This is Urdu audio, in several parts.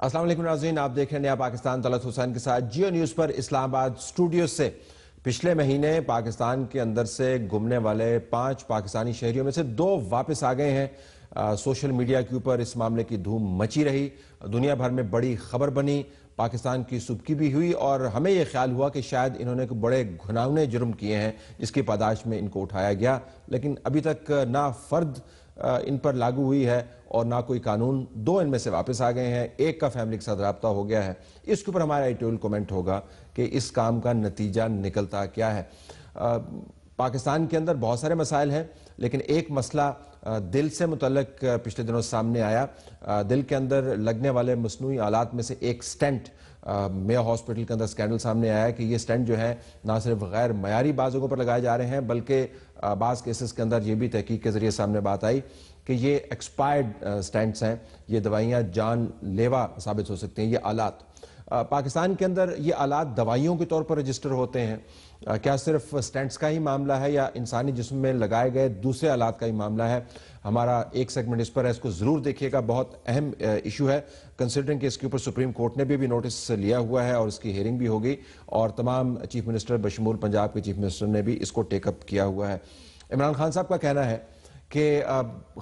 السلام علیکم ناظرین، آپ دیکھ رہے ہیں نیا پاکستان طلعت حسین کے ساتھ جیو نیوز پر اسلام آباد اسٹوڈیو سے۔ پچھلے مہینے پاکستان کے اندر سے گھومنے والے 5 پاکستانی شہریوں میں سے 2 واپس آ گئے ہیں۔ سوشل میڈیا کے اوپر اس معاملے کی دھوم مچی رہی، دنیا بھر میں بڑی خبر بنی، پاکستان کی سبکی بھی ہوئی اور ہمیں یہ خیال ہوا کہ شاید انہوں نے بڑے گھناؤنے جرم کیے ہیں جس کی پاداش میں ان کو اٹھایا گیا، لیکن ابھی تک نہ فرد ان پر لاگو ہوئی ہے اور نہ کوئی قانون۔ 2 ان میں سے واپس آ گئے ہیں، 1 کا فیملی کے ساتھ رابطہ ہو گیا ہے۔ اس کے اوپر ہمارا ایڈیٹوریل کومنٹ ہوگا کہ اس کام کا نتیجہ نکلتا کیا ہے۔ پاکستان کے اندر بہت سارے مسائل ہیں، لیکن ایک مسئلہ دل سے متعلق پچھلے دنوں سامنے آیا۔ دل کے اندر لگنے والے مصنوعی آلات میں سے ایک سٹینٹ، میو ہاسپٹل کے اندر سکینڈل سامنے آیا کہ یہ سٹینٹ جو ہے نہ صرف غیر معیاری بعض جگہوں پر لگائے جا رہے ہیں، بلکہ بعض کیسز کے اندر یہ بھی تحقیق کے ذریعے سامنے بات آئی کہ یہ ایکسپائرڈ سٹینٹس ہیں، یہ دوائیاں جان لیوا ثابت ہو سکتے ہیں۔ یہ آلات پاکستان کے اندر یہ آلات دوائیوں کے طور پر رجسٹر ہوتے ہیں، کیا صرف سٹینٹس کا ہی معاملہ ہے یا انسانی جسم میں لگائے گئے دوسرے آلات کا ہی معاملہ ہے؟ ہمارا ایک سیگمنٹ اس پر ہے، اس کو ضرور دیکھیے گا، بہت اہم ایشو ہے کنسیڈرنگ کہ اس کے اوپر سپریم کورٹ نے بھی نوٹس لیا ہوا ہے اور اس کی ہیئرنگ بھی ہوگی اور تمام چیف منسٹر بشمول پنجاب کے چیف منسٹر نے بھی اس کو ٹیک اپ کیا ہوا ہے۔ عمران خان صاحب کا کہنا ہے کہ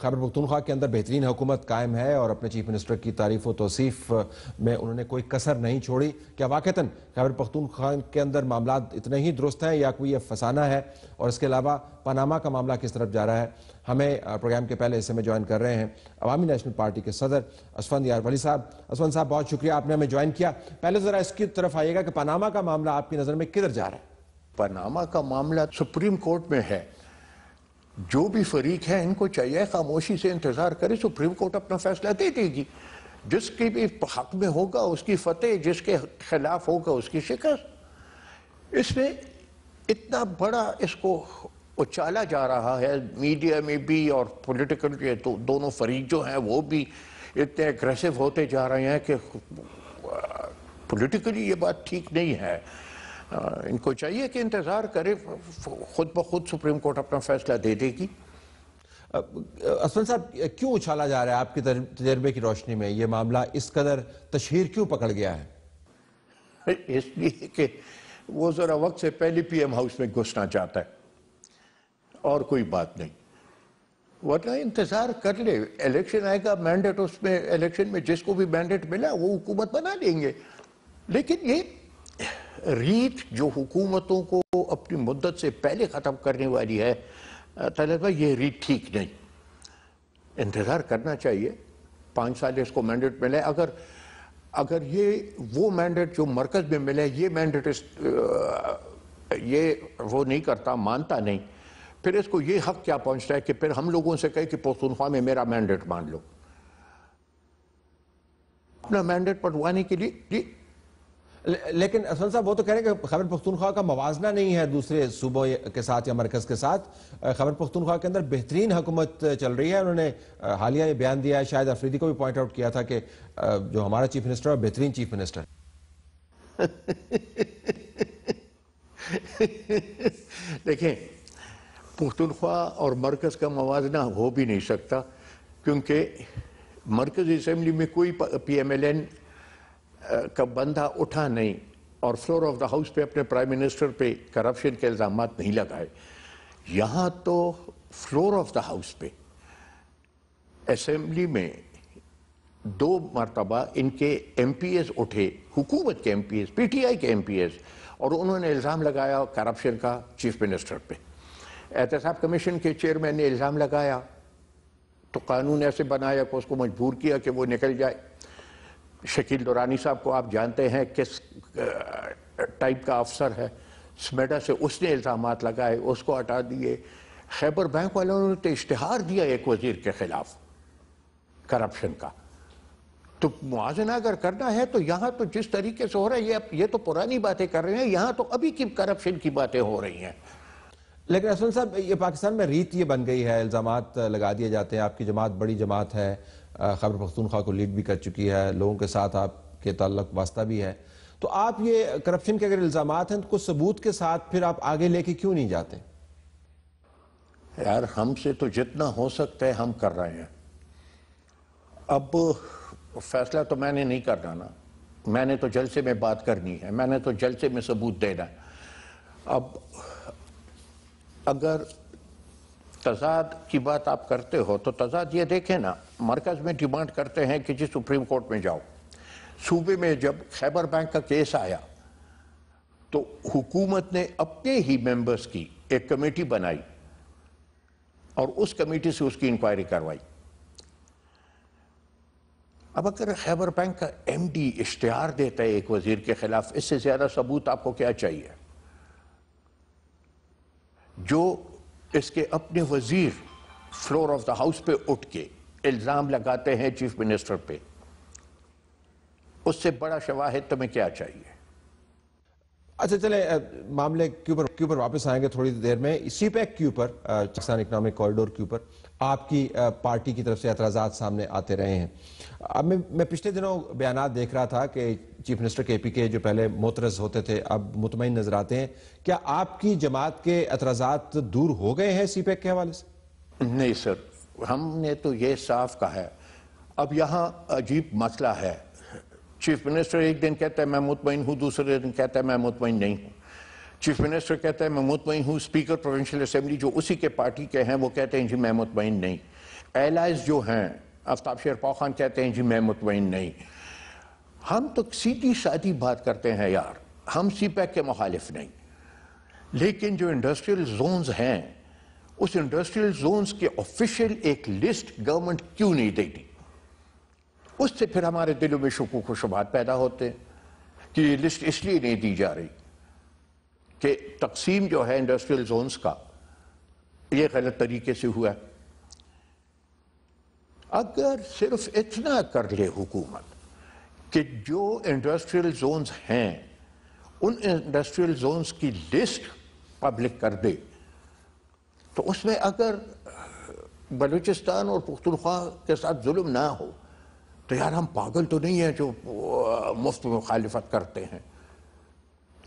خیبر پختونخوا کے اندر بہترین حکومت قائم ہے اور اپنے چیف منسٹر کی تعریف و توصیف میں انہوں نے کوئی کسر نہیں چھوڑی۔ کیا واقعتاً خیبر پختونخوا کے اندر معاملات اتنے ہی درست ہیں یا کوئی افسانہ ہے؟ اور اس کے علاوہ پاناما کا معاملہ کس طرف جا رہا ہے؟ ہمیں پروگرام کے پہلے حصے میں جوائن کر رہے ہیں عوامی نیشنل پارٹی کے صدر اسفند یار ولی صاحب۔ اسفند صاحب بہت شکریہ، آپ نے ہمیں جوائن کیا۔ پہلے ذرا اس کی طرف آئیے گا کہ پاناما کا معاملہ آپ کی نظر میں کدھر جا رہا ہے؟ پاناما کا معاملہ سپریم کورٹ میں ہے، جو بھی فریق ہے ان کو چاہیے خاموشی سے انتظار کرے، سپریم کورٹ اپنا فیصلہ دے دے گی، جس کی بھی حق میں ہوگا اس کی فتح، جس کے خلاف ہوگا اس کی شکست۔ اس میں اتنا بڑا اس کو اچالا جا رہا ہے میڈیا میں بھی اور پولیٹیکل دونوں فریق جو ہیں وہ بھی اتنے اگریسو ہوتے جا رہے ہیں کہ پولیٹیکلی یہ بات ٹھیک نہیں ہے۔ ان کو چاہیے کہ انتظار کرے، خود بخود سپریم کورٹ اپنا فیصلہ دے دے گی۔ اسفند صاحب، کیوں اچھالا جا رہا ہے آپ کے تجربے کی روشنی میں؟ یہ معاملہ اس قدر تشہیر کیوں پکڑ گیا ہے؟ اس لیے کہ وہ ذرا وقت سے پہلے پی ایم ہاؤس میں گھسنا چاہتا ہے اور کوئی بات نہیں، ورنہ انتظار کر لے، الیکشن آئے گا، مینڈیٹ اس میں الیکشن میں جس کو بھی مینڈیٹ ملا وہ حکومت بنا لیں گے۔ لیکن یہ ریت جو حکومتوں کو اپنی مدت سے پہلے ختم کرنے والی ہے، طلعت بھائی یہ ریت ٹھیک نہیں، انتظار کرنا چاہیے۔ 5 سال اس کو مینڈیٹ ملے، اگر یہ وہ مینڈیٹ جو مرکز میں ملے یہ مینڈیٹ یہ وہ نہیں کرتا، مانتا نہیں، پھر اس کو یہ حق کیا پہنچتا ہے کہ پھر ہم لوگوں سے کہے کہ پختونخوا میں میرا مینڈیٹ مان لو؟ اپنا مینڈیٹ پٹوانے کے لیے لیکن اسفند صاحب وہ تو کہہ رہے ہیں کہ خیبر پختونخوا کا موازنہ نہیں ہے دوسرے صوبوں کے ساتھ یا مرکز کے ساتھ۔ خیبر پختونخوا کے اندر بہترین حکومت چل رہی ہے۔ انہوں نے حالیہ یہ بیان دیا ہے، شاید افریدی کو بھی پوائنٹ آؤٹ کیا تھا کہ جو ہمارا چیف منسٹر ہے بہترین چیف منسٹر۔ دیکھیں، پختونخوا اور مرکز کا موازنہ ہو بھی نہیں سکتا، کیونکہ مرکزی اسمبلی میں کوئی پی ایم ایل این کا بندہ اٹھا نہیں اور فلور آف دا ہاؤس پہ اپنے پرائم منسٹر پہ کرپشن کے الزامات نہیں لگائے۔ یہاں تو فلور آف دا ہاؤس پہ اسمبلی میں 2 مرتبہ ان کے ایم پی ایز اٹھے، حکومت کے M P As, P T I کے ایم پی ایز، اور انہوں نے الزام لگایا کرپشن کا چیف منسٹر پہ۔ احتساب کمیشن کے چیئرمین نے الزام لگایا تو قانون ایسے بنایا کہ اس کو مجبور کیا کہ وہ نکل جائے۔ شکیل دورانی صاحب کو آپ جانتے ہیں کس ٹائپ کا افسر ہے، سمیڈا سے اس نے الزامات لگائے، اس کو ہٹا دیے۔ خیبر بینک والوں نے تو اشتہار دیا ایک وزیر کے خلاف کرپشن کا۔ تو موازنہ اگر کرنا ہے تو یہاں تو جس طریقے سے ہو رہا ہے، یہ تو پرانی باتیں کر رہے ہیں، یہاں تو ابھی کی کرپشن کی باتیں ہو رہی ہیں۔ لیکن اسفند صاحب، یہ پاکستان میں ریت یہ بن گئی ہے، الزامات لگا دیے جاتے ہیں۔ آپ کی جماعت بڑی جماعت ہے، خیبر پختونخوا کو لیڈ بھی کر چکی ہے، لوگوں کے ساتھ آپ کے تعلق واسطہ بھی ہے، تو آپ یہ کرپشن کے اگر الزامات ہیں تو کچھ ثبوت کے ساتھ پھر آپ آگے لے کے کیوں نہیں جاتے؟ یار ہم سے تو جتنا ہو سکتا ہے ہم کر رہے ہیں۔ اب فیصلہ تو میں نے نہیں کرنا نا، میں نے تو جلسے میں بات کرنی ہے، میں نے تو جلسے میں ثبوت دینا ہے۔ اب اگر تضاد کی بات آپ کرتے ہو تو تضاد یہ دیکھیں نا، مرکز میں ڈیمانڈ کرتے ہیں کہ جی سپریم کورٹ میں جاؤ، صوبے میں جب خیبر بینک کا کیس آیا تو حکومت نے اپنے ہی ممبرز کی ایک کمیٹی بنائی اور اس کمیٹی سے اس کی انکوائری کروائی۔ اب اگر خیبر بینک کا ایم ڈی اشتہار دیتا ہے ایک وزیر کے خلاف، اس سے زیادہ ثبوت آپ کو کیا چاہیے؟ جو اس کے اپنے وزیر فلور آف دا ہاؤس پہ اٹھ کے الزام لگاتے ہیں چیف منسٹر پہ، اس سے بڑا شواہد تمہیں کیا چاہیے؟ اچھا چلیں معاملے کے اوپر واپس آئیں گے تھوڑی دیر میں۔ سی پیک کے اوپر، پاکستان اکنامک کوریڈور کے اوپر آپ کی پارٹی کی طرف سے اعتراضات سامنے آتے رہے ہیں۔ اب میں پچھلے دنوں بیانات دیکھ رہا تھا کہ چیف منسٹر کے پی کے جو پہلے معترض ہوتے تھے اب مطمئن نظر آتے ہیں، کیا آپ کی جماعت کے اعتراضات دور ہو گئے ہیں سی پیک کے حوالے سے؟ نہیں سر، ہم نے تو یہ صاف کہا ہے۔ اب یہاں عجیب مسئلہ ہے، چیف منسٹر ایک دن کہتا ہے میں مطمئن ہوں، دوسرے دن کہتا ہے میں مطمئن نہیں ہوں۔ چیف منسٹر کہتا ہے میں مطمئن ہوں، اسپیکر پروونشل اسمبلی جو اسی کے پارٹی کے ہیں وہ کہتے ہیں جی میں مطمئن نہیں۔ ایلائز جو ہیں آفتاب شیرپا خان کہتے ہیں جی میں مطمئن نہیں۔ ہم تو سیدھی سادھی بات کرتے ہیں یار، ہم سی پیک کے مخالف نہیں، لیکن جو انڈسٹریل زونز ہیں اس انڈسٹریل زونز کے آفیشیل ایک لسٹ گورنمنٹ کیوں نہیں دیتی؟ اس سے پھر ہمارے دلوں میں شکوک و شبہات پیدا ہوتے ہیں کہ یہ لسٹ اس لیے نہیں دی جا رہی کہ تقسیم جو ہے انڈسٹریل زونز کا یہ غلط طریقے سے ہوا ہے۔ اگر صرف اتنا کر لے حکومت کہ جو انڈسٹریل زونز ہیں ان انڈسٹریل زونز کی لسٹ پبلک کر دے، تو اس میں اگر بلوچستان اور پختونخوا کے ساتھ ظلم نہ ہو تو یار ہم پاگل تو نہیں ہیں جو مفت مخالفت کرتے ہیں۔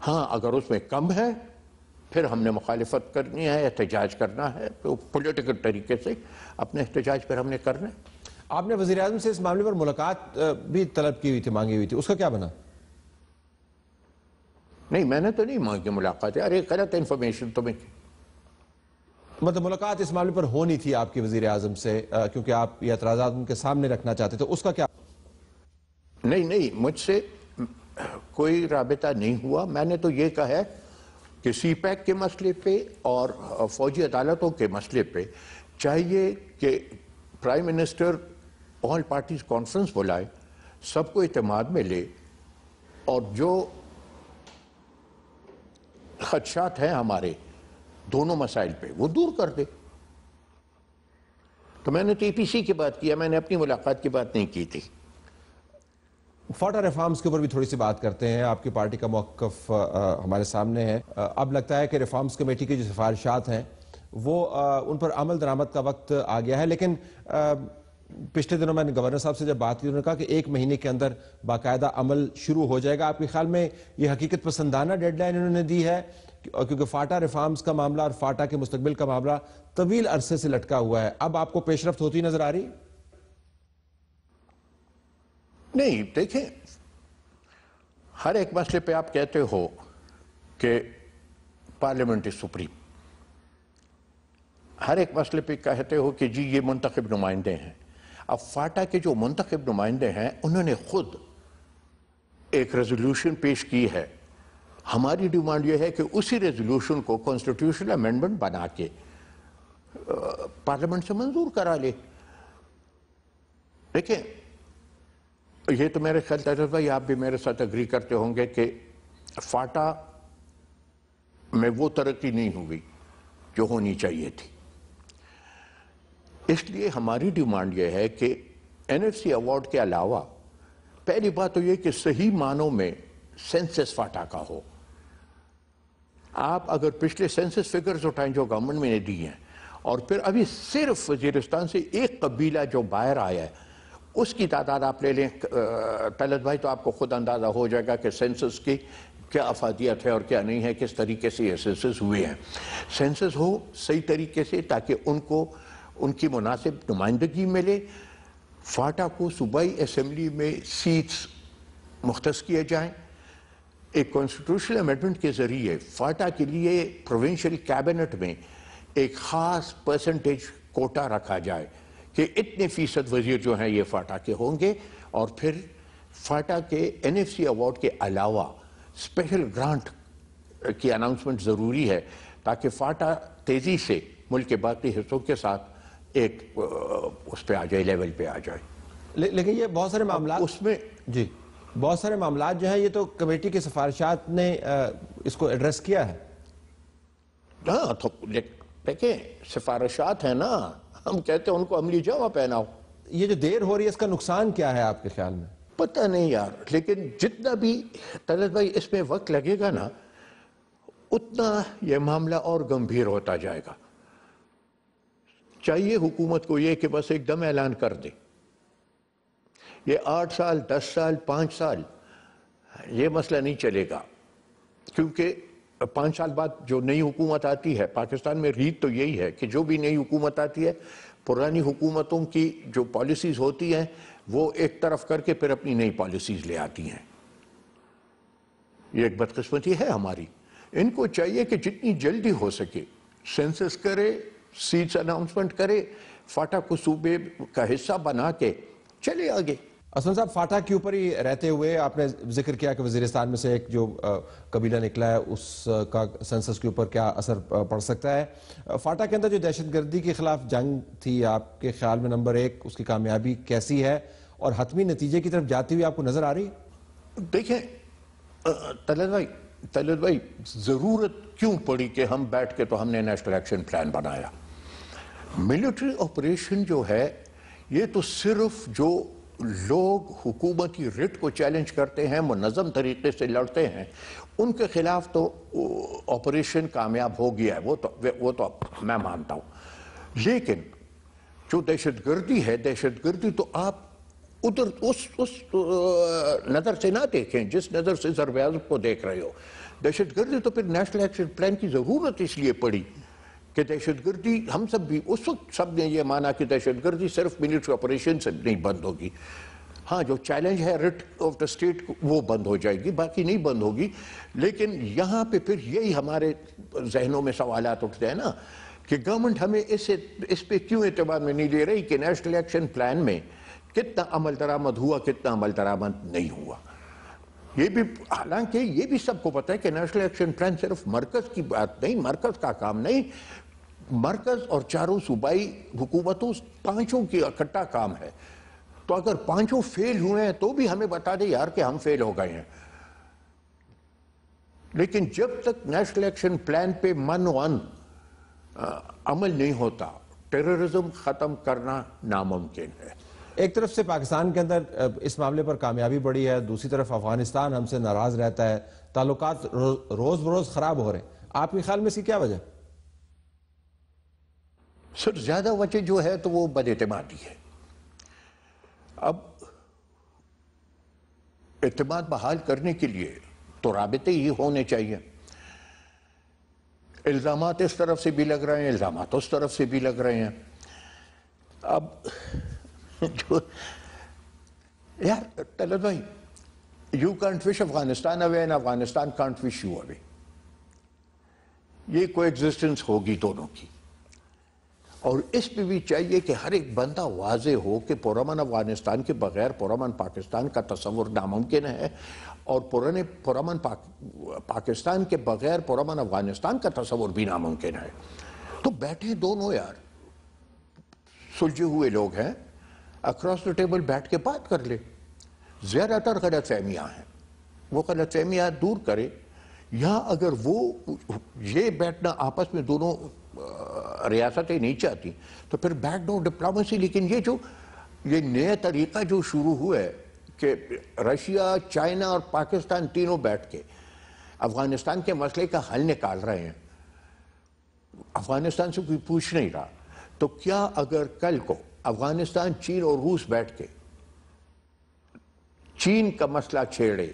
ہاں اگر اس میں کم ہے پھر ہم نے مخالفت کرنی ہے، احتجاج کرنا ہے، تو پولیٹیکل طریقے سے اپنے احتجاج پر ہم نے کرنا ہے۔ آپ نے وزیر اعظم سے اس معاملے پر ملاقات بھی طلب کی ہوئی تھی، مانگی ہوئی تھی، اس کا کیا بنا؟ نہیں میں نے تو نہیں مانگی ملاقات، یار ایک غلط انفارمیشن تمہیں۔ مطلب ملاقات اس معاملے پر ہونی تھی آپ کی وزیر اعظم سے کیونکہ آپ یہ اعتراضات ان کے سامنے رکھنا چاہتے تھے، اس کا کیا؟ نہیں مجھ سے کوئی رابطہ نہیں ہوا۔ میں نے تو یہ کہا ہے کہ سی پیک کے مسئلے پہ اور فوجی عدالتوں کے مسئلے پہ چاہیے کہ prime minister all parties conference بلائے، سب کو اعتماد میں لے اور جو خدشات ہیں ہمارے دونوں مسائل پہ وہ دور کر دے۔ تو میں نے تو ای پی سی کی بات کیا، میں نے اپنی ملاقات کی بات نہیں کی تھی۔ فاٹا ریفارمز کے اوپر بھی تھوڑی سی بات کرتے ہیں، آپ کی پارٹی کا موقف ہمارے سامنے ہے۔ اب لگتا ہے کہ ریفارمز کمیٹی کی جو سفارشات ہیں وہ ان پر عمل درآمد کا وقت آ گیا ہے، لیکن پچھلے دنوں میں نے گورنر صاحب سے جب بات کی انہوں نے کہا کہ 1 مہینے کے اندر باقاعدہ عمل شروع ہو جائے گا۔ آپ کے خیال میں یہ حقیقت پسندانہ ڈیڈ لائن انہوں نے دی ہے؟ کیونکہ فاٹا ریفارمز کا معاملہ اور فاٹا کے مستقبل کا معاملہ طویل عرصے سے لٹکا ہوا ہے، اب آپ کو پیش رفت ہوتی نظر آ رہی؟ نہیں دیکھیں، ہر ایک مسئلے پہ آپ کہتے ہو کہ پارلیمنٹ از سپریم، ہر ایک مسئلے پہ کہتے ہو کہ جی یہ منتخب نمائندے ہیں۔ اب فاٹا کے جو منتخب نمائندے ہیں انہوں نے خود ایک ریزولوشن پیش کی ہے۔ ہماری ڈیمانڈ یہ ہے کہ اسی ریزولوشن کو کانسٹیٹیوشنل امینڈمنٹ بنا کے پارلیمنٹ سے منظور کرا لے۔ دیکھیں یہ تو میرے خیال تجربہ بھائی آپ بھی میرے ساتھ اگری کرتے ہوں گے کہ فاٹا میں وہ ترقی نہیں ہوئی جو ہونی چاہیے تھی۔ اس لیے ہماری ڈیمانڈ یہ ہے کہ این ایف سی ایوارڈ کے علاوہ پہلی بات تو یہ کہ صحیح معنوں میں سینسس فاٹا کا ہو۔ آپ اگر پچھلے سینسس فگرز اٹھائیں جو گورنمنٹ میں نے دی ہیں اور پھر ابھی صرف وزیرستان سے ایک قبیلہ جو باہر آیا ہے اس کی تعداد آپ لے لیں طلعت بھائی، تو آپ کو خود اندازہ ہو جائے گا کہ سینسس کی کیا افادیت ہے اور کیا نہیں ہے، کس طریقے سے یہ سینسس ہوئے ہیں۔ سینسس ہو صحیح طریقے سے تاکہ ان کو ان کی مناسب نمائندگی ملے، فاٹا کو صوبائی اسمبلی میں سیٹس مختص کیے جائیں، ایک کانسٹیٹیوشنل امینڈمنٹ کے ذریعے فاٹا کے لیے پروونشل کیبنٹ میں ایک خاص پرسنٹیج کوٹا رکھا جائے کہ اتنے فیصد وزیر جو ہیں یہ فاٹا کے ہوں گے، اور پھر فاٹا کے این ایف سی ایوارڈ کے علاوہ اسپیشل گرانٹ کی اناؤنسمنٹ ضروری ہے تاکہ فاٹا تیزی سے ملک کے باقی حصوں کے ساتھ ایک اس پہ آ جائے، لیول پہ آ جائے۔ لیکن یہ بہت سارے معاملات اس میں جی بہت سارے معاملات جو ہیں یہ تو کمیٹی کی سفارشات نے اس کو ایڈریس کیا ہے۔ ہاں تو دیکھیں سفارشات ہیں نا، ہم کہتے ہیں ان کو عملی جامہ پہناؤ۔ یہ جو دیر ہو رہی ہے اس کا نقصان کیا ہے آپ کے خیال میں؟ پتہ نہیں یار، لیکن جتنا بھی طلعت بھائی اس میں وقت لگے گا نا اتنا یہ معاملہ اور گمبھیر ہوتا جائے گا۔ چاہیے حکومت کو یہ کہ بس ایک دم اعلان کر دے، یہ 8 سال 10 سال 5 سال یہ مسئلہ نہیں چلے گا، کیونکہ 5 سال بعد جو نئی حکومت آتی ہے، پاکستان میں ریت تو یہی ہے کہ جو بھی نئی حکومت آتی ہے پرانی حکومتوں کی جو پالیسیز ہوتی ہیں وہ ایک طرف کر کے پھر اپنی نئی پالیسیز لے آتی ہیں۔ یہ ایک بدقسمتی ہے ہماری۔ ان کو چاہیے کہ جتنی جلدی ہو سکے سینسس کرے، سیٹس اناؤنسمنٹ کرے، فاٹا کو صوبے کا حصہ بنا کے چلے آگے۔ اسلم صاحب، فاٹا کے اوپر ہی رہتے ہوئے آپ نے ذکر کیا کہ وزیرستان میں سے ایک جو قبیلہ نکلا ہے اس کا سنسس کے اوپر کیا اثر پڑ سکتا ہے۔ فاٹا کے اندر جو دہشت گردی کے خلاف جنگ تھی، آپ کے خیال میں نمبر 1 اس کی کامیابی کیسی ہے اور حتمی نتیجے کی طرف جاتی ہوئی آپ کو نظر آ رہی ہے؟ دیکھیں طلعت بھائی ضرورت کیوں پڑی کہ ہم بیٹھ کے تو ہم نے نیشنل ایکشن پلان بنایا؟ ملٹری آپریشن جو ہے یہ تو صرف جو لوگ حکومتی رٹ کو چیلنج کرتے ہیں، منظم طریقے سے لڑتے ہیں، ان کے خلاف تو آپریشن کامیاب ہو گیا ہے، وہ تو میں مانتا ہوں۔ لیکن جو دہشت گردی ہے، دہشت گردی تو آپ ادھر اس نظر سے نہ دیکھیں جس نظر سے ضرب اعظم کو دیکھ رہے ہو۔ دہشت گردی تو پھر نیشنل ایکشن پلان کی ضرورت اس لیے پڑی کہ دہشت گردی ہم سب بھی اس وقت سب نے یہ مانا کہ دہشت گردی صرف ملٹری آپریشن سے نہیں بند ہوگی، ہاں جو چیلنج ہے رٹ آف دا اسٹیٹ وہ بند ہو جائے گی، باقی نہیں بند ہوگی۔ لیکن یہاں پہ پھر یہی ہمارے ذہنوں میں سوالات اٹھتے ہیں نا کہ گورنمنٹ ہمیں اس پہ کیوں اعتبار میں نہیں لے رہی کہ نیشنل ایکشن پلان میں کتنا عمل درآمد ہوا، کتنا عمل درآمد نہیں ہوا۔ یہ بھی حالانکہ یہ بھی سب کو پتہ ہے کہ نیشنل ایکشن پلان صرف مرکز کی بات نہیں، مرکز کا کام نہیں، مرکز اور چاروں صوبائی حکومتوں پانچوں کی اکٹھا کام ہے۔ تو اگر پانچوں فیل ہوئے ہیں تو بھی ہمیں بتا دے یار کہ ہم فیل ہو گئے ہیں۔ لیکن جب تک نیشنل ایکشن پلان پہ عمل نہیں ہوتا ٹیررزم ختم کرنا ناممکن ہے۔ ایک طرف سے پاکستان کے اندر اس معاملے پر کامیابی بڑی ہے، دوسری طرف افغانستان ہم سے ناراض رہتا ہے، تعلقات روز بروز خراب ہو رہے ہیں۔ آپ کے خیال میں اس کی کیا وجہ؟ سر زیادہ وجہ جو ہے تو وہ بد اعتمادی ہے۔ اب اعتماد بحال کرنے کے لیے تو رابطے ہی ہونے چاہیے۔ الزامات اس طرف سے بھی لگ رہے ہیں، الزامات اس طرف سے بھی لگ رہے ہیں۔ اب جو یار طلعت بھائی، you can't wish Afghanistan away and Afghanistan can't wish you away۔ یہ کوئی ایگزسٹنس ہوگی دونوں کی، اور اس پہ بھی چاہیے کہ ہر ایک بندہ واضح ہو کہ پرامن افغانستان کے بغیر پرامن پاکستان کا تصور ناممکن ہے، اور پرامن پاکستان کے بغیر پرامن افغانستان کا تصور بھی ناممکن ہے۔ تو بیٹھے دونوں یار، سلجھے ہوئے لوگ ہیں، اکراس دا ٹیبل بیٹھ کے بات کر لے۔ زیادہ تر غلط فہمیاں ہیں، وہ غلط فہمیاں دور کرے، یا اگر وہ یہ بیٹھنا آپس میں دونوں ریاستیں نہیں چاہتی تو پھر بیک ڈور ڈپلومیسی۔ لیکن یہ نیا طریقہ جو شروع ہوا ہے کہ رشیا، چائنا اور پاکستان تینوں بیٹھ کے افغانستان کے مسئلے کا حل نکال رہے ہیں، افغانستان سے کوئی پوچھ نہیں رہا، تو کیا اگر کل کو افغانستان، چین اور روس بیٹھ کے چین کا مسئلہ چھیڑے،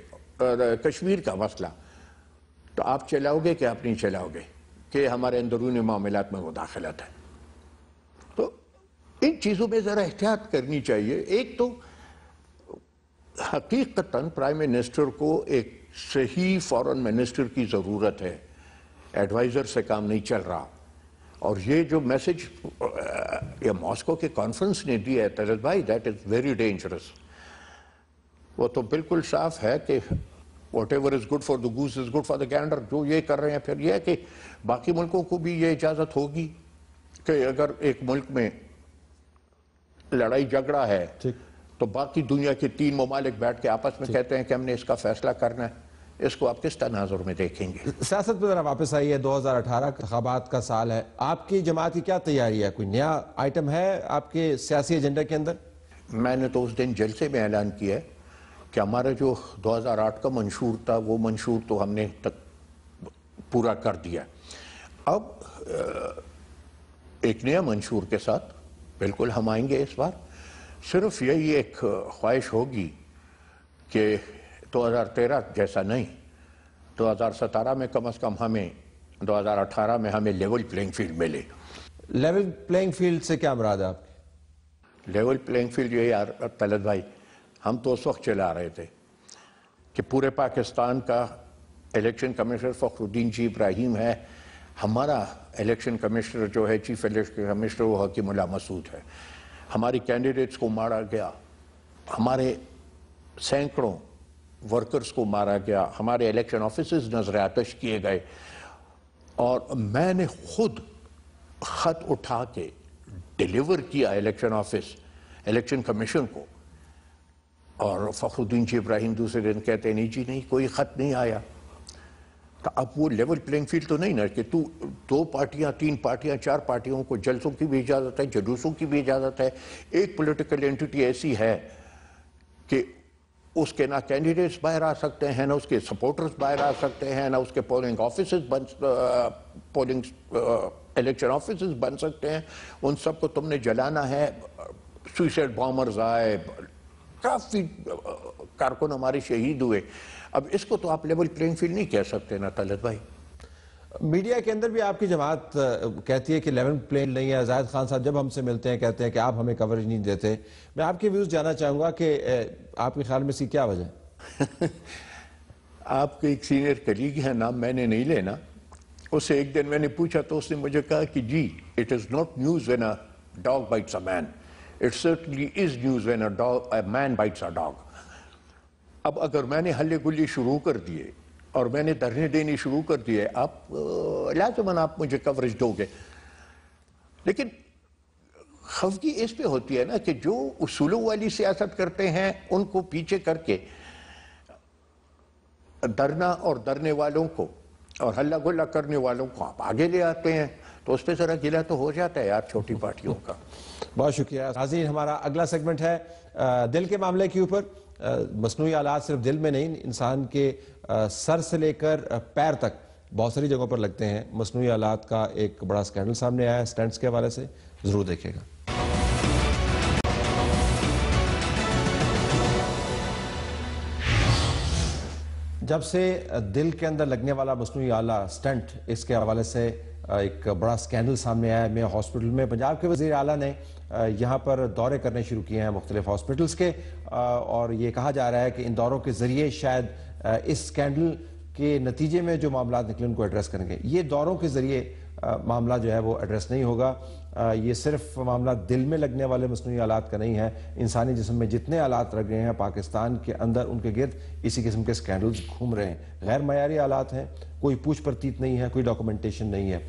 کشمیر کا مسئلہ، تو آپ چلاؤ گے کہ آپ نہیں چلاؤ گے کہ ہمارے اندرونی معاملات میں مداخلت ہے؟ تو ان چیزوں میں ذرا احتیاط کرنی چاہیے. ایک تو حقیقتاً پرائم منسٹر کو ایک صحیح فارن منسٹر کی ضرورت ہے. ایڈوائزر سے کام نہیں چل رہا. اور یہ جو میسج یہ ماسکو کے کانفرنس نے دی ہے طلعت بھائی, دیٹ از ویری ڈینجرس. وہ تو بالکل صاف ہے کہ what ever is good for the goes is good for the gender. جو یہ کر رہے ہیں پھر یہ ہے کہ باقی ملکوں کو بھی یہ اجازت ہوگی کہ اگر ایک ملک میں لڑائی جھگڑا ہے تو باقی دنیا کے 3 ممالک بیٹھ کے آپس میں کہتے ہیں کہ ہم نے اس کا فیصلہ کرنا ہے. اس کو آپ کس تناظر میں دیکھیں گے؟ سیاست پہ ذرا واپس آئیے. 2018 انتخابات کا سال ہے. آپ کی جماعت کی کیا تیاری ہے؟ کوئی نیا آئٹم ہے آپ کے سیاسی ایجنڈا کے اندر؟ میں نے تو اس دن جلسے میں اعلان کیا ہے کہ ہمارا جو 2008 کا منشور تھا وہ منشور تو ہم نے پورا کر دیا. اب ایک نیا منشور کے ساتھ بالکل ہم آئیں گے. اس بار صرف یہی ایک خواہش ہوگی کہ 2013 جیسا نہیں, 2017 میں کم از کم ہمیں 2018 میں ہمیں لیول پلینگ فیلڈ ملے. لیول پلینگ فیلڈ سے کیا مراد ہے آپ کی؟ لیول پلینگ فیلڈ یہ یار طلعت بھائی, ہم تو اس وقت چلا رہے تھے کہ پورے پاکستان کا الیکشن کمشنر فخر الدین جی ابراہیم ہے. ہمارا الیکشن کمشنر جو ہے چیف الیکشن کمشنر وہ حکیم اللہ مسعود ہے. ہماری کینڈیڈیٹس کو مارا گیا, ہمارے سینکڑوں ورکرز کو مارا گیا, ہمارے الیکشن آفیسز نظر آتش کیے گئے. اور میں نے خود خط اٹھا کے ڈیلیور کیا الیکشن آفس الیکشن کمیشن کو, اور فخر الدین جی ابراہیم دوسرے دن کہتے ہیں نہیں جی نہیں کوئی خط نہیں آیا. تو اب وہ لیول پلینگ فیلڈ تو نہیں نا کہ 2 پارٹیاں 3 پارٹیاں 4 پارٹیوں کو جلسوں کی بھی اجازت ہے, جلوسوں کی بھی اجازت ہے. ایک پولیٹیکل اینٹی ایسی ہے کہ اس کے نہ کینڈیڈیٹس باہر آ سکتے ہیں, نہ اس کے سپورٹرز باہر آ سکتے ہیں, نہ اس کے polling offices polling election offices بن سکتے ہیں. ان سب کو تم نے جلانا ہے. سوئسائڈ بامرز آئے, کافی کارکن ہمارے شہید ہوئے. اب اس کو تو آپ لیول پلینگ فیلڈ نہیں کہہ سکتے نا طلعت بھائی. میڈیا کے اندر بھی آپ کی جماعت کہتی ہے کہ لیول پلینگ نہیں ہے. زاہد خان صاحب جب ہم سے ملتے ہیں کہتے ہیں کہ آپ ہمیں کوریج نہیں دیتے. میں آپ کے ویوز جاننا چاہوں گا کہ آپ کے خیال میں اس کی کیا وجہ ہے؟ آپ کے ایک سینئر کلیگ ہیں, نام میں نے نہیں لینا, اس سے ایک دن میں نے پوچھا تو اس نے مجھے کہا کہ جی it is not news when a dog bites a man. It certainly is news when a man bites a dog. اب اگر میں نے ہلے گلی شروع کر دیے اور میں نے دھرنے دینی شروع کر دیے, آپ لازماً آپ مجھے کوریج دو گے. لیکن خفگی اس پہ ہوتی ہے نا کہ جو اصولوں والی سیاست کرتے ہیں ان کو پیچھے کر کے دھرنا اور دھرنے والوں کو اور ہلہ گلا کرنے والوں کو آپ آگے لے آتے ہیں, تو اس پہ ذرا گلہ تو ہو جاتا ہے یار چھوٹی پارٹیوں کا. بہت شکریہ. ناظرین, ہمارا اگلا سیگمنٹ ہے دل کے معاملے کے اوپر. مصنوعی آلات صرف دل میں نہیں, انسان کے سر سے لے کر پیر تک بہت ساری جگہوں پر لگتے ہیں. مصنوعی آلات کا ایک بڑا سکینڈل سامنے آیا ہے سٹینٹس کے حوالے سے, ضرور دیکھیے گا. جب سے دل کے اندر لگنے والا مصنوعی آلہ سٹینٹ, اس کے حوالے سے ایک بڑا سکینڈل سامنے آیا ہے میں ہاسپٹل میں. پنجاب کے وزیر اعلیٰ نے یہاں پر دورے کرنے شروع کیے ہیں مختلف ہاسپٹلز کے, اور یہ کہا جا رہا ہے کہ ان دوروں کے ذریعے شاید اس سکینڈل کے نتیجے میں جو معاملات نکلے ان کو ایڈریس کریں گے. یہ دوروں کے ذریعے معاملہ جو ہے وہ ایڈریس نہیں ہوگا. یہ صرف معاملہ دل میں لگنے والے مصنوعی آلات کا نہیں ہے. انسانی جسم میں جتنے آلات لگ رہے ہیں پاکستان کے اندر, ان کے گرد اسی قسم کے سکینڈلز گھوم رہے ہیں. غیر معیاری آلات ہیں, کوئی پوچھ پرتیت نہیں ہے, کوئی ڈاکومنٹیشن نہیں ہے.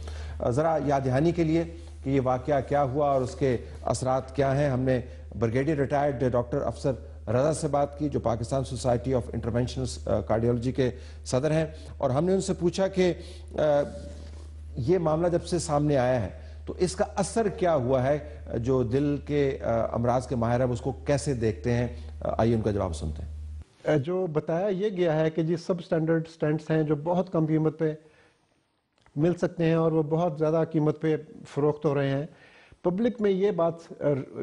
ذرا یاد دہانی کے لیے کہ یہ واقعہ کیا ہوا اور اس کے اثرات کیا ہیں, ہم نے بریگیڈیئر ریٹائرڈ ڈاکٹر افسر رضا سے بات کی جو پاکستان سوسائٹی آف انٹرونشنل کارڈیولوجی کے صدر ہیں, اور ہم نے ان سے پوچھا کہ یہ معاملہ جب سے سامنے آیا ہے تو اس کا اثر کیا ہوا ہے, جو دل کے امراض کے ماہر ہیں اس کو کیسے دیکھتے ہیں. آئیے ان کا جواب سنتے ہیں. جو بتایا یہ گیا ہے کہ جی سب سٹینڈرڈ سٹینٹس ہیں جو بہت کم قیمت پہ مل سکتے ہیں اور وہ بہت زیادہ قیمت پہ فروخت ہو رہے ہیں. پبلک میں یہ بات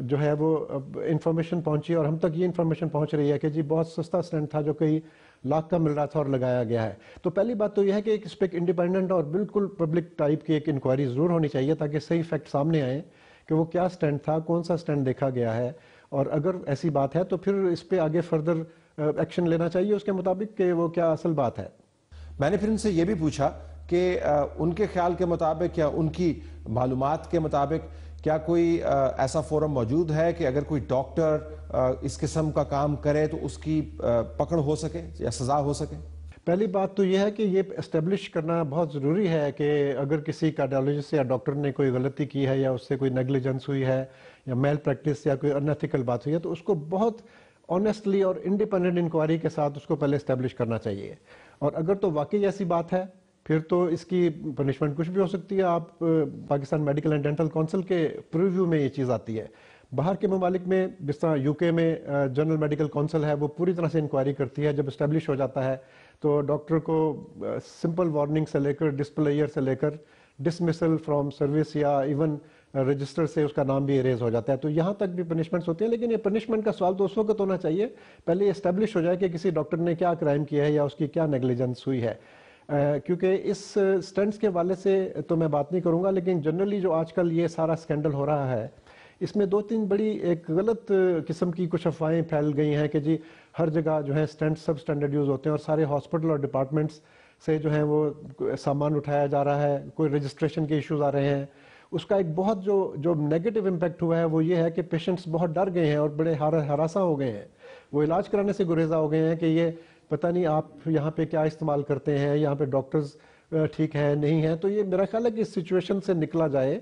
جو ہے وہ انفارمیشن پہنچی, اور ہم تک یہ انفارمیشن پہنچ رہی ہے کہ جی بہت سستا سٹینٹ تھا جو کئی لاکھ کا مل رہا تھا اور لگایا گیا ہے. تو پہلی بات تو یہ ہے کہ اس پہ ایک انڈیپینڈنٹ اور بالکل پبلک ٹائپ کی ایک انکوائری ضرور ہونی چاہیے تاکہ صحیح فیکٹ سامنے آئیں کہ وہ کیا سٹینٹ تھا, کون سا سٹینٹ دیکھا گیا ہے, اور اگر ایسی بات ہے تو پھر اس پہ آگے فردر ایکشن لینا چاہیے اس کے مطابق کہ وہ کیا اصل بات ہے. میں نے پھر ان سے یہ بھی پوچھا کہ ان کے خیال کے مطابق یا ان کی معلومات کے مطابق کیا کوئی ایسا فورم موجود ہے کہ اگر کوئی ڈاکٹر اس قسم کا کام کرے تو اس کی پکڑ ہو سکے یا سزا ہو سکے؟ پہلی بات تو یہ ہے کہ یہ اسٹیبلش کرنا بہت ضروری ہے کہ اگر کسی کارڈیالوجسٹ یا ڈاکٹر نے کوئی غلطی کی ہے یا اس سے کوئی نیگلیجنس ہوئی ہے یا میل پریکٹس یا کوئی ان ایتھیکل بات ہوئی ہے تو اس کو بہت آنیسٹلی اور انڈیپینڈنٹ انکوائری کے ساتھ اس کو پہلے اسٹیبلش کرنا چاہیے. اور اگر تو واقعی ایسی بات ہے پھر تو اس کی پنشمنٹ کچھ بھی ہو سکتی ہے. آپ Pakistan medical and dental council کے پریویو میں یہ چیز آتی ہے. باہر کے ممالک میں جس طرح یو کے میں جنرل میڈیکل کونسل ہے وہ پوری طرح سے انکوائری کرتی ہے. جب اسٹیبلش ہو جاتا ہے تو ڈاکٹر کو سمپل وارننگ سے لے کر ڈسپلیئر سے لے کر ڈسمسل فرام سروس یا ایون رجسٹر سے اس کا نام بھی اریز ہو جاتا ہے. تو یہاں تک بھی پنشمنٹس ہوتی ہیں, لیکن یہ پنشمنٹ کا سوال تو اس وقت ہونا چاہیے پہلے یہ اسٹیبلش ہو جائے کہ کسی ڈاکٹر نے کیا کرائم کیا ہے یا اس کی کیا نیگلیجنس ہوئی ہے. کیونکہ اس سٹنٹس کے والے سے تو میں بات نہیں کروں گا, لیکن جنرلی جو آج کل یہ سارا سکینڈل ہو رہا ہے اس میں 2-3 بڑی ایک غلط قسم کی کچھ افواہیں پھیل گئی ہیں کہ جی ہر جگہ جو ہے سٹینٹ سب سٹینڈرڈ یوز ہوتے ہیں اور سارے ہاسپٹل اور ڈپارٹمنٹس سے جو ہیں وہ سامان اٹھایا جا رہا ہے, کوئی رجسٹریشن کے ایشوز آ رہے ہیں. اس کا ایک بہت جو نیگیٹو امپیکٹ ہوا ہے وہ یہ ہے کہ پیشنٹس بہت ڈر گئے ہیں اور بڑے ہراساں ہو گئے ہیں. وہ علاج کرانے سے گریزہ ہو گئے ہیں کہ یہ پتہ نہیں آپ یہاں پہ کیا استعمال کرتے ہیں, یہاں پہ ڈاکٹرز ٹھیک ہے نہیں ہے. تو یہ میرا خیال ہے کہ اس سچویشن سے نکلا جائے.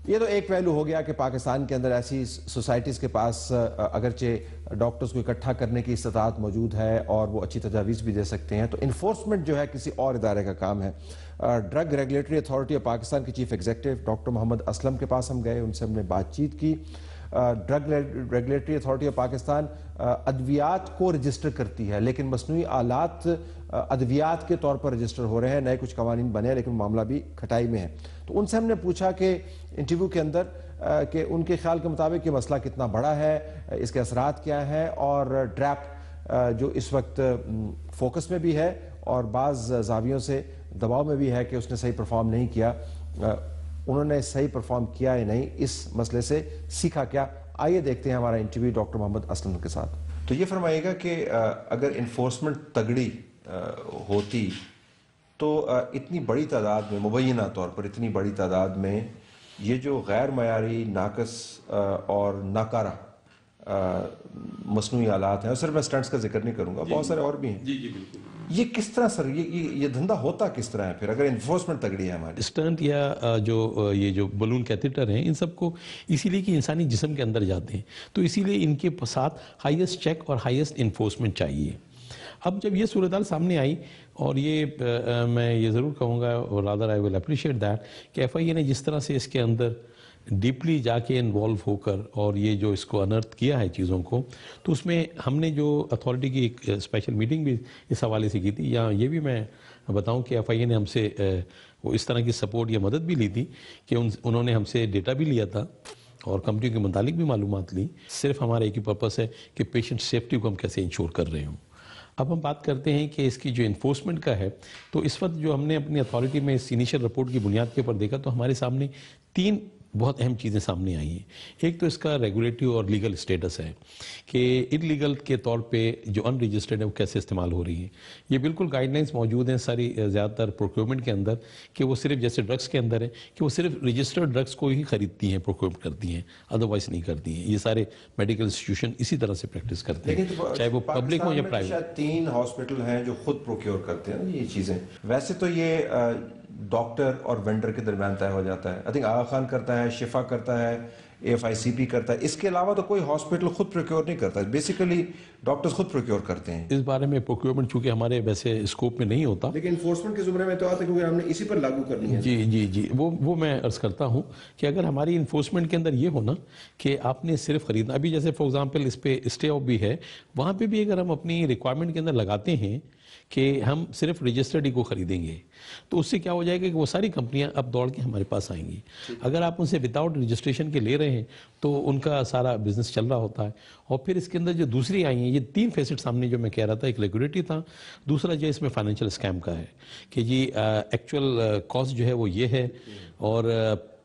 یہ تو ایک پہلو ہو گیا کہ پاکستان کے اندر ایسی سوسائٹیز کے پاس اگرچہ ڈاکٹرز کو اکٹھا کرنے کی استطاعت موجود ہے اور وہ اچھی تجاویز بھی دے سکتے ہیں, تو انفورسمنٹ جو ہے کسی اور ادارے کا کام ہے. Drug regulatory authority of Pakistan کے چیف ایگزیکٹو ڈاکٹر محمد اسلم کے پاس ہم گئے, ان سے ہم نے بات چیت کی. Drug regulatory authority of Pakistan ادویات کو رجسٹر کرتی ہے, لیکن مصنوعی آلات ادویات کے طور پر رجسٹر ہو رہے ہیں. نئے کچھ قوانین بنے ہیں لیکن معاملہ بھی کھٹائی میں ہے. تو ان سے ہم نے پوچھا کہ انٹرویو کے اندر کہ ان کے خیال کے مطابق یہ مسئلہ کتنا بڑا ہے, اس کے اثرات کیا ہیں, اور ڈریپ جو اس وقت فوکس میں بھی ہے اور بعض زاویوں سے دباؤ میں بھی ہے کہ اس نے صحیح پرفارم نہیں کیا, انہوں نے صحیح پرفارم کیا یا نہیں, اس مسئلے سے سیکھا کیا. آئیے دیکھتے ہیں ہمارا انٹرویو ڈاکٹر محمد اسلم کے ساتھ. تو یہ فرمائیے گا کہ اگر انفورسمنٹ تگڑی ہوتی تو اتنی بڑی تعداد میں, مبینہ طور پر اتنی بڑی تعداد میں یہ جو غیر معیاری, ناقص اور ناکارہ مصنوعی آلات ہیں, اور صرف میں سٹنٹس کا ذکر نہیں کروں گا, بہت سارے اور بھی ہیں, جی بالکل, یہ کس طرح سر یہ دھندا ہوتا کس طرح ہے پھر اگر انفورسمنٹ تگڑی ہے ہماری؟ اسٹنٹ یا یہ جو بلون کیتھیٹر ہیں ان سب کو اسی لیے کہ انسانی جسم کے اندر جاتے ہیں, تو اسی لیے ان کے ساتھ ہائیسٹ چیک اور ہائیسٹ انفورسمنٹ چاہیے. اب جب یہ صورتحال سامنے آئی, اور یہ میں یہ ضرور کہوں گا اور rather I will appreciate that کہ ایف آئی اے نے جس طرح سے اس کے اندر ڈیپلی جا کے انوالو ہو کر اور یہ جو اس کو انرتھ کیا ہے چیزوں کو, تو اس میں ہم نے جو اتھارٹی کی ایک اسپیشل میٹنگ بھی اس حوالے سے کی تھی. یا یہ بھی میں بتاؤں کہ ایف آئی اے نے ہم سے وہ اس طرح کی سپورٹ یا مدد بھی لی تھی کہ انہوں نے ہم سے ڈیٹا بھی لیا تھا اور کمپنیوں کے متعلق بھی معلومات لی. صرف ہمارا ایک ہی پرپس ہے کہ پیشنٹ سیفٹی کو ہم کیسے انشور کر رہے ہوں. اب ہم بات کرتے ہیں کہ اس کی جو انفورسمنٹ کا ہے, تو اس وقت جو ہم نے اپنی اتھارٹی میں اس انیشل رپورٹ کی بنیاد کے اوپر دیکھا تو ہمارے سامنے 3 بہت اہم چیزیں سامنے آئی ہیں. ایک تو اس کا ریگولیٹری اور لیگل سٹیٹس ہے کہ ان لیگل کے طور پہ جو ان رجسٹرڈ ہے وہ کیسے استعمال ہو رہی ہیں. یہ بالکل گائیڈ لائنس موجود ہیں ساری زیادہ تر پروکیورمنٹ کے اندر کہ وہ صرف جیسے ڈرگس کے اندر ہے کہ وہ صرف رجسٹرڈ ڈرگس کو ہی خریدتی ہیں, پروکیور کرتی ہیں, ادروائز نہیں کرتی ہیں. یہ سارے میڈیکل انسٹیٹیوشن اسی طرح سے پریکٹس کرتے ہیں, چاہے وہ پبلک ہو یا پرائیویٹ. 3 ہاسپٹل ہیں جو خود پروکیور کرتے ہیں یہ چیزیں. ویسے تو یہ ڈاکٹر اور وینڈر کے درمیان طے ہو جاتا ہے. آئی تھنک آغا خان کرتا ہے, شفا کرتا ہے, AFICP کرتا ہے. اس کے علاوہ تو کوئی ہاسپٹل خود پروکیور نہیں کرتا. بیسیکلی ڈاکٹرز خود پروکیور کرتے ہیں. اس بارے میں پروکیورمنٹ چونکہ ہمارے ویسے اسکوپ میں نہیں ہوتا, لیکن انفورسمنٹ کے زمرے میں تو آتا ہے کیونکہ ہم نے اسی پر لاگو کرنی ہے. جی وہ میں عرض کرتا ہوں کہ اگر ہماری انفورسمنٹ کے اندر یہ ہونا کہ آپ نے صرف خریدنا, ابھی جیسے فار ایگزامپل اس پہ اسٹے آف بھی ہے, وہاں پہ بھی اگر ہم اپنی ریکوائرمنٹ کے اندر لگاتے ہیں کہ ہم صرف رجسٹرڈ ہی کو خریدیں گے, تو اس سے کیا ہو جائے گا کہ وہ ساری کمپنیاں اب دوڑ کے ہمارے پاس آئیں گی. اگر آپ ان سے وداؤٹ رجسٹریشن کے لے رہے ہیں تو ان کا سارا بزنس چل رہا ہوتا ہے. اور پھر اس کے اندر جو دوسری آئی ہیں, یہ 3 فیسٹ سامنے جو میں کہہ رہا تھا, ایک ریگولیٹری تھا, دوسرا جو اس میں فائنینشیل اسکیم کا ہے کہ جی ایکچوئل کاسٹ جو ہے وہ یہ ہے, اور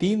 3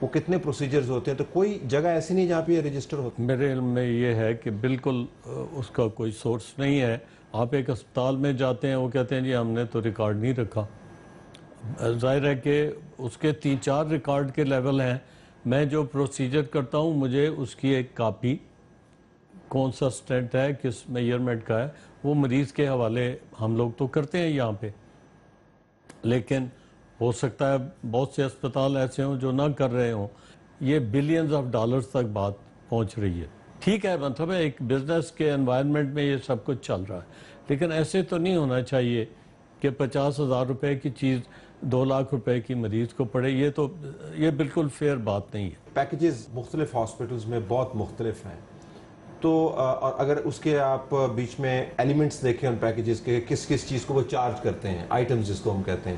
وہ کتنے پروسیجرز ہوتے ہیں؟ تو کوئی جگہ ایسی نہیں جہاں پہ یہ رجسٹر ہوتا ہے؟ میرے علم میں یہ ہے کہ بالکل اس کا کوئی سورس نہیں ہے. آپ ایک اسپتال میں جاتے ہیں, وہ کہتے ہیں جی ہم نے تو ریکارڈ نہیں رکھا. ظاہر ہے کہ اس کے 3-4 ریکارڈ کے لیول ہیں. میں جو پروسیجر کرتا ہوں مجھے اس کی ایک کاپی, کون سا سٹینٹ ہے, کس میجرمنٹ کا ہے, وہ مریض کے حوالے ہم لوگ تو کرتے ہیں یہاں پہ. لیکن ہو سکتا ہے بہت سے اسپتال ایسے ہوں جو نہ کر رہے ہوں. یہ بلینز آف ڈالرز تک بات پہنچ رہی ہے. ٹھیک ہے, مطلب ہے ایک بزنس کے انوائرمنٹ میں یہ سب کچھ چل رہا ہے, لیکن ایسے تو نہیں ہونا چاہیے کہ 50,000 روپے کی چیز 2 لاکھ روپے کی مریض کو پڑے. یہ بالکل فیئر بات نہیں ہے. پیکیجز مختلف ہاسپٹلز میں بہت مختلف ہیں, تو اور اگر اس کے آپ بیچ میں ایلیمنٹس دیکھیں ان پیکیجز کے, کس کس چیز کو وہ چارج کرتے ہیں, آئٹمز جس کو ہم کہتے ہیں,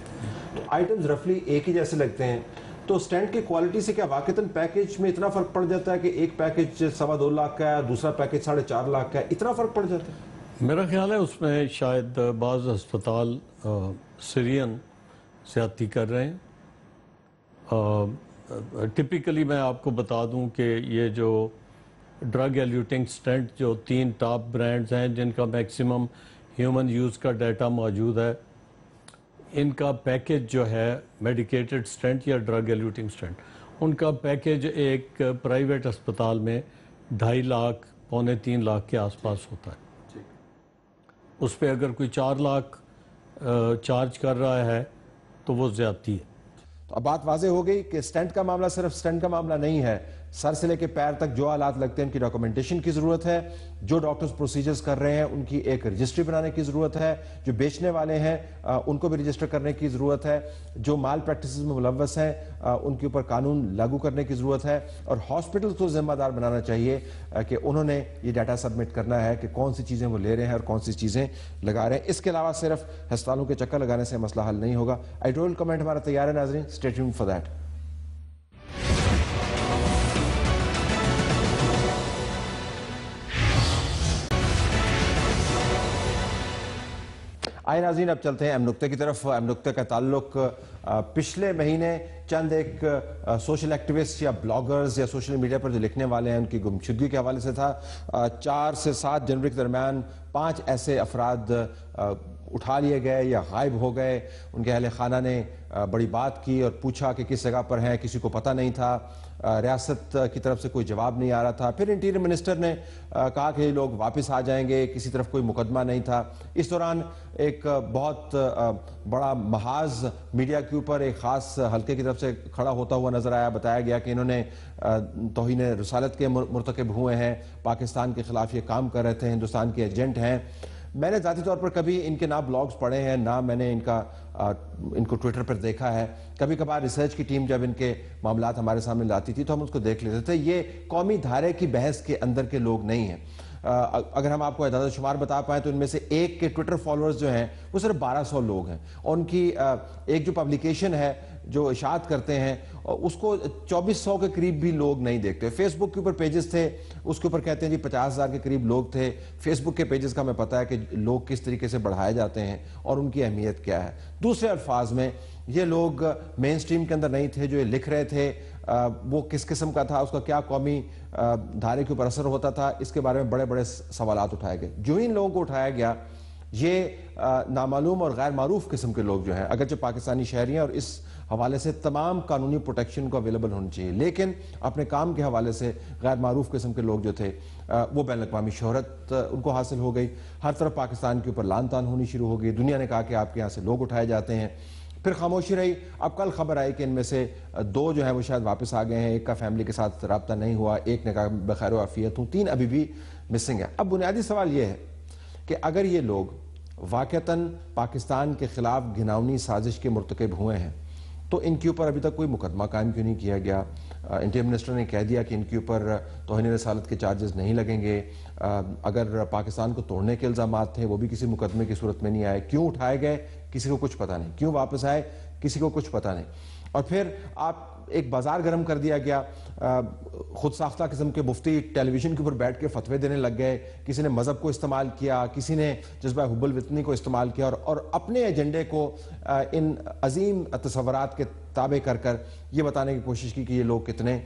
تو آئٹمز رفلی ایک ہی جیسے لگتے ہیں. تو سٹینٹ کی کوالٹی سے کیا واقعتاً پیکیج میں اتنا فرق پڑ جاتا ہے کہ ایک پیکیج 2.25 لاکھ کا ہے, دوسرا پیکیج 4.5 لاکھ کا ہے, اتنا فرق پڑ جاتا ہے؟ میرا خیال ہے اس میں شاید بعض ہسپتال سیرین زیادتی کر رہے ہیں. ٹپیکلی میں آپ کو بتا دوں کہ یہ جو ڈرگ ایلیوٹنگ سٹینٹ جو 3 ٹاپ برانڈز ہیں جن کا میکسیمم ہیومن یوز کا ڈیٹا موجود ہے, ان کا پیکیج جو ہے میڈیکیٹڈ سٹینٹ یا ڈرگ ایلیوٹنگ سٹینٹ, ان کا پیکیج ایک پرائیویٹ اسپتال میں 2.5 لاکھ 2.25 لاکھ کے آس پاس ہوتا ہے. اس پہ اگر کوئی 4 لاکھ چارج کر رہا ہے تو وہ زیادتی ہے. تو اب بات واضح ہو گئی کہ سٹینٹ کا معاملہ صرف سٹینٹ کا معاملہ نہیں ہے. سر سے لے کے پیر تک جو آلات لگتے ہیں ان کی ڈاکومنٹیشن کی ضرورت ہے. جو ڈاکٹرز پروسیجرز کر رہے ہیں ان کی ایک رجسٹری بنانے کی ضرورت ہے. جو بیچنے والے ہیں ان کو بھی رجسٹر کرنے کی ضرورت ہے. جو مال پریکٹسز میں ملوث ہیں ان کے اوپر قانون لاگو کرنے کی ضرورت ہے. اور ہاسپٹلز کو ذمہ دار بنانا چاہیے کہ انہوں نے یہ ڈیٹا سبمٹ کرنا ہے کہ کون سی چیزیں وہ لے رہے ہیں اور کون سی چیزیں لگا رہے ہیں. اس کے علاوہ صرف ہسپتالوں کے چکر لگانے سے مسئلہ حل نہیں ہوگا. ایڈیٹوریل کمنٹ ہمارا تیار ہے ناظرین, اسٹے ٹیونڈ فار دیٹ. آئے ناظرین, اب چلتے ہیں اہم نکتے کی طرف. اہم نکتے کا تعلق پچھلے مہینے چند ایک سوشل ایکٹیوسٹ یا بلاگرز یا سوشل میڈیا پر جو لکھنے والے ہیں ان کی گمشدگی کے حوالے سے تھا. 4 سے 7 جنوری کے درمیان 5 ایسے افراد اٹھا لیے گئے یا غائب ہو گئے. ان کے اہل خانہ نے بڑی بات کی اور پوچھا کہ کس جگہ پر ہیں, کسی کو پتہ نہیں تھا. ریاست کی طرف سے کوئی جواب نہیں آ رہا تھا. پھر انٹیریئر منسٹر نے کہا کہ یہ لوگ واپس آ جائیں گے, کسی طرف کوئی مقدمہ نہیں تھا. اس دوران ایک بہت بڑا محاذ میڈیا کے اوپر ایک خاص حلقے کی طرف سے کھڑا ہوتا ہوا نظر آیا. بتایا گیا کہ انہوں نے توہین رسالت کے مرتکب ہوئے ہیں, پاکستان کے خلاف یہ کام کر رہے تھے, ہندوستان کے ایجنٹ ہیں. میں نے ذاتی طور پر کبھی ان کے نہ بلاگز پڑھے ہیں نہ میں نے ان کو ٹویٹر پر دیکھا ہے. کبھی کبھار ریسرچ کی ٹیم جب ان کے معاملات ہمارے سامنے لاتی تھی تو ہم اس کو دیکھ لیتے تھے. یہ قومی دھارے کی بحث کے اندر کے لوگ نہیں ہیں. اگر ہم آپ کو اعداد و شمار بتا پائیں تو ان میں سے ایک کے ٹویٹر فالوورز جو ہیں وہ صرف 1200 لوگ ہیں. اور ان کی ایک جو پبلیکیشن ہے جو اشاعت کرتے ہیں اس کو 2400 کے قریب بھی لوگ نہیں دیکھتے. فیس بک کے اوپر پیجز تھے, اس کے اوپر کہتے ہیں جی 50,000 کے قریب لوگ تھے. فیس بک کے پیجز کا ہمیں پتہ ہے کہ لوگ کس طریقے سے بڑھائے جاتے ہیں اور ان کی اہمیت کیا ہے. دوسرے الفاظ میں یہ لوگ مین سٹریم کے اندر نہیں تھے. جو یہ لکھ رہے تھے وہ کس قسم کا تھا, اس کا کیا قومی دھارے کے اوپر اثر ہوتا تھا, اس کے بارے میں بڑے بڑے سوالات اٹھائے گئے. جو ان لوگوں کو اٹھایا گیا یہ نامعلوم اور غیر معروف قسم کے لوگ جو ہیں, اگرچہ پاکستانی شہری ہیں اور اس حوالے سے تمام قانونی پروٹیکشن کو اویلیبل ہونی چاہیے, لیکن اپنے کام کے حوالے سے غیر معروف قسم کے لوگ جو تھے وہ بین الاقوامی شہرت ان کو حاصل ہو گئی. ہر طرف پاکستان کے اوپر لان تان ہونی شروع ہو گئی. دنیا نے کہا کہ آپ کے یہاں سے لوگ اٹھائے جاتے ہیں. پھر خاموشی رہی. اب کل خبر آئی کہ ان میں سے 2 جو ہیں وہ شاید واپس آ گئے ہیں. ایک کا فیملی کے ساتھ رابطہ نہیں ہوا, ایک نے کہا بخیر و عافیت ہوں, 3 ابھی بھی مسنگ ہیں. اب بنیادی سوال یہ ہے کہ اگر یہ لوگ واقعتاً پاکستان کے خلاف گھناؤنی سازش کے مرتکب ہوئے ہیں تو ان کے اوپر ابھی تک کوئی مقدمہ قائم کیوں نہیں کیا گیا؟ انٹیریئر منسٹر نے کہہ دیا کہ ان کے اوپر توہین رسالت کے چارجز نہیں لگیں گے. اگر پاکستان کو توڑنے کے الزامات تھے وہ بھی کسی مقدمے کی صورت میں نہیں آئے. کیوں اٹھائے گئے کسی کو کچھ پتہ نہیں, کیوں واپس آئے کسی کو کچھ پتہ نہیں. اور پھر آپ ایک بازار گرم کر دیا گیا، خود ساختہ قسم کے مفتی ٹیلی ویژن کے اوپر بیٹھ کے فتوے دینے لگ گئے، کسی نے مذہب کو استعمال کیا، کسی نے جذبہ حب الوطنی کو استعمال کیا اور اپنے ایجنڈے کو ان عظیم تصورات کے تابع کر یہ بتانے کی کوشش کی کہ یہ لوگ کتنے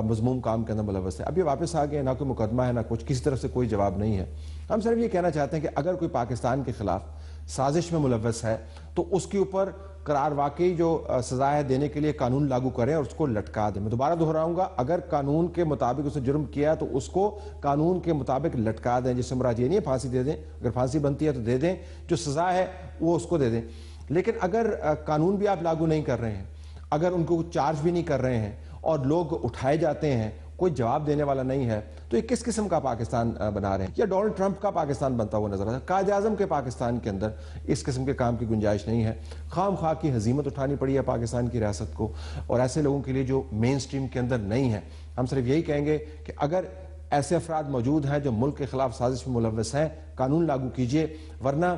مذموم کام کے اندر ملوث ہیں۔ اب یہ واپس آ گئے، نہ کوئی مقدمہ ہے نہ کچھ، کسی طرف سے کوئی جواب نہیں ہے۔ ہم صرف یہ کہنا چاہتے ہیں کہ اگر کوئی پاکستان کے خلاف سازش میں ملوث ہے تو اس کے اوپر قرار واقعی جو سزا ہے دینے کے لیے قانون لاگو کریں اور اس کو لٹکا دیں۔ میں دوبارہ دہراؤں گا، اگر قانون کے مطابق اس نے جرم کیا تو اس کو قانون کے مطابق لٹکا دیں، جس سے مراد یہ نہیں ہے پھانسی دے دیں، اگر پھانسی بنتی ہے تو دے دیں، جو سزا ہے وہ اس کو دے دیں۔ لیکن اگر قانون بھی آپ لاگو نہیں کر رہے ہیں، اگر ان کو چارج بھی نہیں کر رہے ہیں اور لوگ اٹھائے جاتے ہیں، کوئی جواب دینے والا نہیں ہے، تو یہ کس قسم کا پاکستان بنا رہے ہیں؟ یا ڈونلڈ ٹرمپ کا پاکستان بنتا ہوا نظر آتا ہے؟ قائد اعظم کے پاکستان کے اندر اس قسم کے کام کی گنجائش نہیں ہے۔ خام خواہ کی ہزیمت اٹھانی پڑی ہے پاکستان کی ریاست کو، اور ایسے لوگوں کے لیے جو مین سٹریم کے اندر نہیں ہے۔ ہم صرف یہی کہیں گے کہ اگر ایسے افراد موجود ہیں جو ملک کے خلاف سازش میں ملوث ہیں، قانون لاگو کیجئے، ورنہ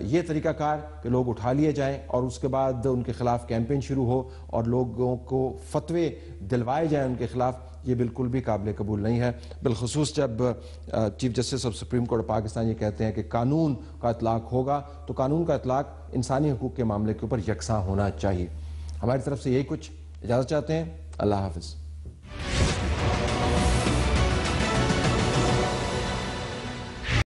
یہ طریقہ کار کہ لوگ اٹھا لیے جائیں اور اس کے بعد ان کے خلاف کیمپین شروع ہو اور لوگوں کو فتوے دلوائے جائیں ان کے خلاف، یہ بالکل بھی قابل قبول نہیں ہے۔ بالخصوص جب chief justice of supreme court Pakistan یہ کہتے ہیں کہ قانون کا اطلاق ہوگا تو قانون کا اطلاق انسانی حقوق کے معاملے کے اوپر یکساں ہونا چاہیے۔ ہماری طرف سے یہی کچھ، اجازت چاہتے ہیں، اللہ حافظ۔